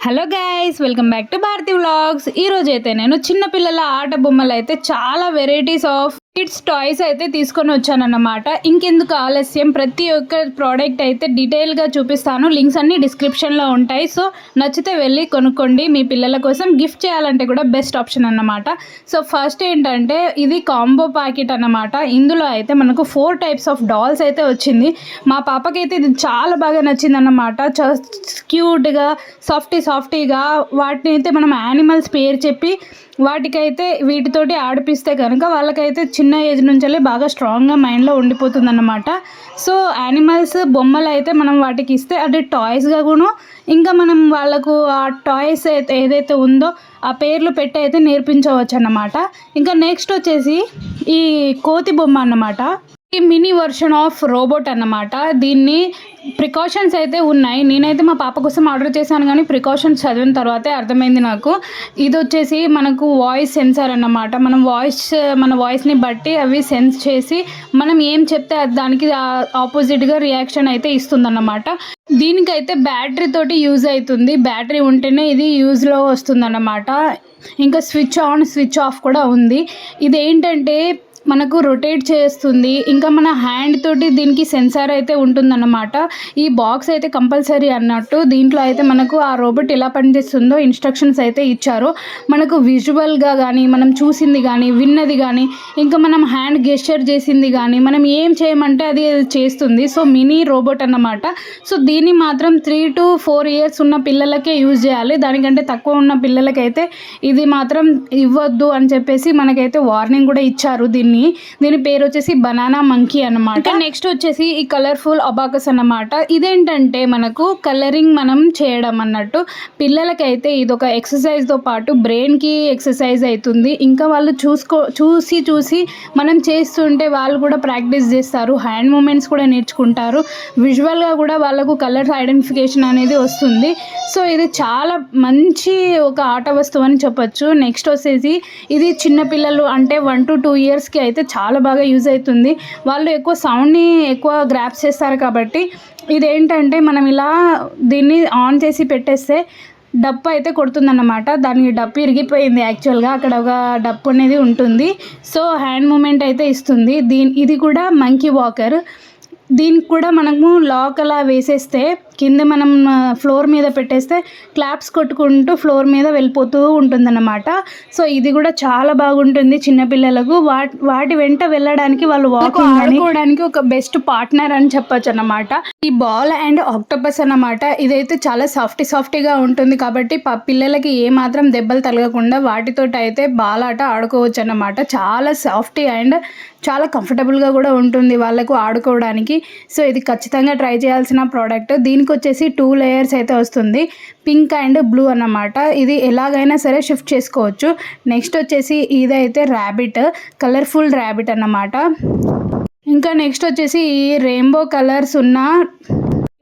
Hello guys, welcome back to Bharati vlogs. ఈ రోజు అయితే నేను చిన్న పిల్లల ఆట బొమ్మలు అయితే చాలా వెరైటీస్ ఆఫ్ కిడ్స్ టాయ్స్ అయితే తీసుకొని వచ్చానన్నమాట. ఇంకెందుకు ఆలస్యం, ప్రతి ఒక్క ప్రోడక్ట్ అయితే డీటెయిల్గా చూపిస్తాను. లింక్స్ అన్ని డిస్క్రిప్షన్లో ఉంటాయి. సో నచ్చితే వెళ్ళి కొనుక్కోండి. మీ పిల్లల కోసం గిఫ్ట్ చేయాలంటే కూడా బెస్ట్ ఆప్షన్ అన్నమాట. సో ఫస్ట్ ఏంటంటే ఇది కాంబో ప్యాకెట్ అన్నమాట. ఇందులో అయితే మనకు 4 టైప్స్ ఆఫ్ డాల్స్ అయితే వచ్చింది. మా పాపకైతే ఇది చాలా బాగా నచ్చింది అన్నమాట. క్యూట్గా సాఫ్టీగా వాటిని అయితే మనం యానిమల్స్ పేరు చెప్పి వాటికైతే వీటితోటి ఆడిపిస్తే కనుక వాళ్ళకైతే చిన్న ఏజ్ నుంచెల్లి బాగా స్ట్రాంగ్గా మైండ్లో ఉండిపోతుంది అన్నమాట. సో యానిమల్స్ బొమ్మలు అయితే మనం వాటికి ఇస్తే అది టాయ్స్గా కూడా ఇంకా మనం వాళ్ళకు ఆ టాయ్స్ అయితే ఏదైతే ఉందో ఆ పేర్లు పెట్టి అయితే నేర్పించవచ్చు అన్నమాట. ఇంకా నెక్స్ట్ వచ్చేసి ఈ కోతి బొమ్మ అన్నమాట. ఈ మినీ వర్షన్ ఆఫ్ రోబోట్ అన్నమాట. దీన్ని ప్రికాషన్స్ అయితే ఉన్నాయి. నేనైతే మా పాప కోసం ఆర్డర్ చేశాను, కానీ ప్రికాషన్స్ చదివిన తర్వాతే అర్థమైంది నాకు. ఇది వచ్చేసి మనకు వాయిస్ సెన్సార్ అన్నమాట. మన వాయిస్ని బట్టి అవి సెన్స్ చేసి మనం ఏం చెప్తే దానికి ఆపోజిట్గా రియాక్షన్ అయితే ఇస్తుందన్నమాట. దీనికైతే బ్యాటరీ తోటి యూజ్ అవుతుంది. బ్యాటరీ ఉంటేనే ఇది యూజ్లో వస్తుందన్నమాట. ఇంకా స్విచ్ ఆన్ స్విచ్ ఆఫ్ కూడా ఉంది. ఇది ఏంటంటే మనకు రొటేట్ చేస్తుంది. ఇంకా మన హ్యాండ్ తోటి దీనికి సెన్సార్ అయితే ఉంటుందన్నమాట. ఈ బాక్స్ అయితే కంపల్సరీ అన్నట్టు. దీంట్లో అయితే మనకు ఆ రోబోట్ ఎలా పనిచేస్తుందో ఇన్స్ట్రక్షన్స్ అయితే ఇచ్చారు. మనకు విజువల్గా కానీ మనం చూసింది కానీ విన్నది కానీ ఇంకా మనం హ్యాండ్ గెస్చర్ చేసింది కానీ మనం ఏం చేయమంటే అది చేస్తుంది. సో మినీ రోబోట్ అన్నమాట. సో దీన్ని మాత్రం 3 to 4 years ఉన్న పిల్లలకే యూజ్ చేయాలి. దానికంటే తక్కువ ఉన్న పిల్లలకైతే ఇది మాత్రం ఇవ్వద్దు అని చెప్పేసి మనకైతే వార్నింగ్ కూడా ఇచ్చారు. దీని పేరు వచ్చేసి బనానా మంకీ అన్నమాట. నెక్స్ట్ వచ్చేసి ఈ కలర్ఫుల్ అబాకస్ అన్నమాట. ఇదేంటంటే మనకు కలరింగ్ మనం చేయడం అన్నట్టు. పిల్లలకైతే ఇది ఒక ఎక్సర్సైజ్తో పాటు బ్రెయిన్కి ఎక్సర్సైజ్ అవుతుంది. ఇంకా వాళ్ళు చూసి మనం చేస్తుంటే వాళ్ళు కూడా ప్రాక్టీస్ చేస్తారు. హ్యాండ్ మూమెంట్స్ కూడా నేర్చుకుంటారు. విజువల్గా కూడా వాళ్ళకు కలర్స్ ఐడెంటిఫికేషన్ అనేది వస్తుంది. సో ఇది చాలా మంచి ఒక ఆట వస్తువు అని చెప్పొచ్చు. నెక్స్ట్ వచ్చేసి ఇది చిన్నపిల్లలు అంటే 1 to 2 yearsకి అయితే చాలా బాగా యూజ్ అవుతుంది. వాళ్ళు ఎక్కువ సౌండ్ని ఎక్కువ గ్రాప్స్ చేస్తారు కాబట్టి ఇదేంటంటే మనం ఇలా దీన్ని ఆన్ చేసి పెట్టేస్తే డప్పు అయితే కొడుతుందన్నమాట. దానికి డప్పు ఇరిగిపోయింది యాక్చువల్గా. అక్కడ ఒక డప్పు అనేది ఉంటుంది. సో హ్యాండ్ మూమెంట్ అయితే ఇస్తుంది. ఇది కూడా మంకీ వాకర్. దీనికి కూడా మనము లాక్ అలా వేసేస్తే కింద మనం ఫ్లోర్ మీద పెట్టేస్తే క్లాప్స్ కొట్టుకుంటూ ఫ్లోర్ మీద వెళ్ళిపోతూ ఉంటుందన్నమాట. సో ఇది కూడా చాలా బాగుంటుంది చిన్నపిల్లలకు. వాటి వెంట వెళ్ళడానికి వాళ్ళు వాకింగ్ ఆడుకోవడానికి ఒక బెస్ట్ పార్ట్నర్ అని చెప్పొచ్చు అన్నమాట. ఈ బాల్ అండ్ ఆక్టోపస్ అన్నమాట. ఇదైతే చాలా సాఫ్టీగా ఉంటుంది కాబట్టి పిల్లలకి ఏ మాత్రం దెబ్బలు తగలకుండా వాటితోటి అయితే బాల్ ఆట ఆడుకోవచ్చు అన్నమాట. చాలా సాఫ్టీ అండ్ చాలా కంఫర్టబుల్గా కూడా ఉంటుంది వాళ్ళకు ఆడుకోవడానికి. సో ఇది ఖచ్చితంగా ట్రై చేయాల్సిన ప్రోడక్ట్. దీనికి వచ్చేసి 2 layers అయితే వస్తుంది, పింక్ అండ్ బ్లూ అన్నమాట. ఇది ఎలాగైనా సరే షిఫ్ట్ చేసుకోవచ్చు. నెక్స్ట్ వచ్చేసి ఇదైతే ర్యాబిట్, కలర్ఫుల్ ర్యాబిట్ అన్నమాట. ఇంకా నెక్స్ట్ వచ్చేసి ఈ రెయిన్బో కలర్స్ ఉన్న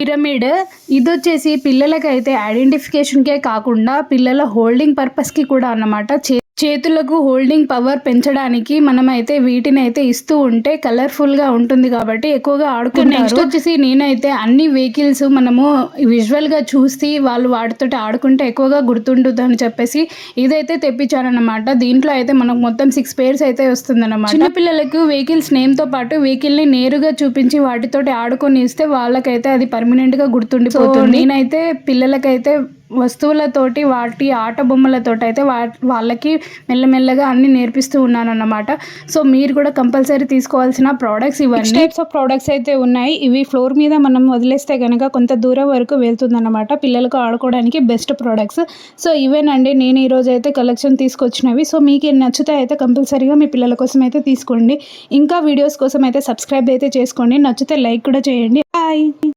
పిరమిడ్. ఇది వచ్చేసి పిల్లలకైతే ఐడెంటిఫికేషన్కే కాకుండా పిల్లల హోల్డింగ్ పర్పస్కి కూడా అన్నమాట. చేతులకు హోల్డింగ్ పవర్ పెంచడానికి మనమైతే వీటిని అయితే ఇస్తూ ఉంటే కలర్ఫుల్గా ఉంటుంది కాబట్టి ఎక్కువగా ఆడుకుంటారు. నెక్స్ట్ వచ్చేసి నేనైతే అన్ని వెహికల్స్ మనము విజువల్గా చూసి వాళ్ళు వాటితో ఆడుకుంటే ఎక్కువగా గుర్తుంటుంది అని చెప్పేసి ఇదైతే తెప్పించానన్నమాట. దీంట్లో అయితే మనకు మొత్తం 6 pairs అయితే వస్తుందన్నమాట. చిన్నపిల్లలకు వెహికల్స్ నేమ్తో పాటు వెహికల్ని నేరుగా చూపించి వాటితోటి ఆడుకొని ఇస్తే వాళ్ళకైతే అది పర్మనెంట్గా గుర్తుండిపోతుంది. నేనైతే పిల్లలకైతే వస్తువులతోటి వాటి ఆట బొమ్మలతోటి అయితే వాళ్ళకి మెల్లమెల్లగా అన్ని నేర్పిస్తూ ఉన్నాను అన్నమాట. సో మీరు కూడా కంపల్సరీ తీసుకోవాల్సిన ప్రోడక్ట్స్ ఇవన్నీ టైప్స్ ఆఫ్ ప్రోడక్ట్స్ అయితే ఉన్నాయి. ఇవి ఫ్లోర్ మీద మనం వదిలేస్తే కనుక కొంత దూరం వరకు వెళ్తుందన్నమాట. పిల్లలకు ఆడుకోవడానికి బెస్ట్ ప్రోడక్ట్స్. సో ఇవేనండి నేను ఈరోజు అయితే కలెక్షన్ తీసుకొచ్చినవి. సో మీకు నచ్చితే అయితే కంపల్సరీగా మీ పిల్లల కోసం అయితే తీసుకోండి. ఇంకా వీడియోస్ కోసం అయితే సబ్స్క్రైబ్ అయితే చేసుకోండి. నచ్చితే లైక్ కూడా చేయండి. బాయ్.